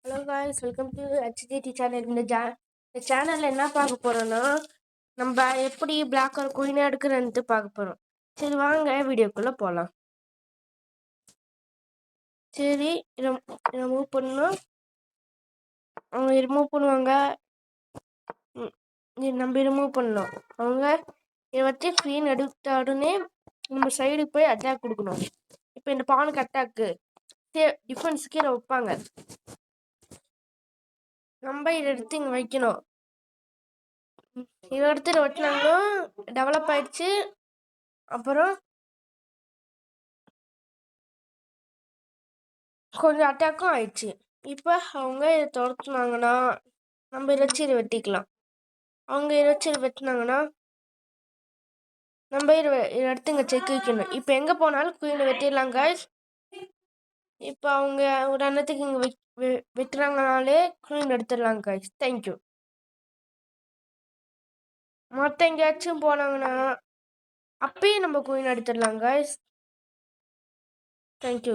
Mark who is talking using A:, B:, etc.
A: Hello guys, welcome to HDT channel. இந்த சேனலில் என்ன பார்க்க போகிறோன்னா, நம்ம எப்படி பிளாக் கலர் குயினாக எடுக்கிறன்ட்டு பார்க்க போகிறோம். சரி வாங்க வீடியோக்குள்ளே போகலாம். சரி இதை மூவ் பண்ணணும். அவங்க ரிமூவ் பண்ணுவாங்க. நம்ம ரிமூவ் பண்ணணும். அவங்க இதை வச்சு குயின் எடுத்த உடனே நம்ம சைடுக்கு போய் அட்டாக் கொடுக்கணும். இப்போ இந்த பானுக்கு அட்டாக்கு டிஃபென்ஸுக்கு இதை வைப்பாங்க. நம்ம இதை எடுத்து இங்கே வைக்கணும். இதை எடுத்து இதை வச்சினாங்கன்னா டெவலப் ஆயிடுச்சு. அப்புறம் கொஞ்சம் அட்டாக்கும் ஆயிடுச்சு. இப்போ அவங்க இதை துரத்துனாங்கன்னா நம்ம இறைச்சி இதை வெட்டிக்கலாம். அவங்க இறைச்சி இதை வெட்டினாங்கன்னா நம்ம இதை எடுத்து இங்கே செக் வைக்கணும். இப்போ எங்கே போனாலும் குயினை வெட்டிடலாம் காய்ஸ். இப்போ அவங்க ஒரு அன்னத்துக்கு இங்கே வெட்டுறாங்கனாலே குயின் எடுத்துடலாம் காய்ஸ். தேங்க்யூ. மற்ற எங்கேயாச்சும் போனாங்கன்னா அப்பயும் நம்ம குயின் எடுத்துடலாம் காய்ஸ். தேங்க்யூ.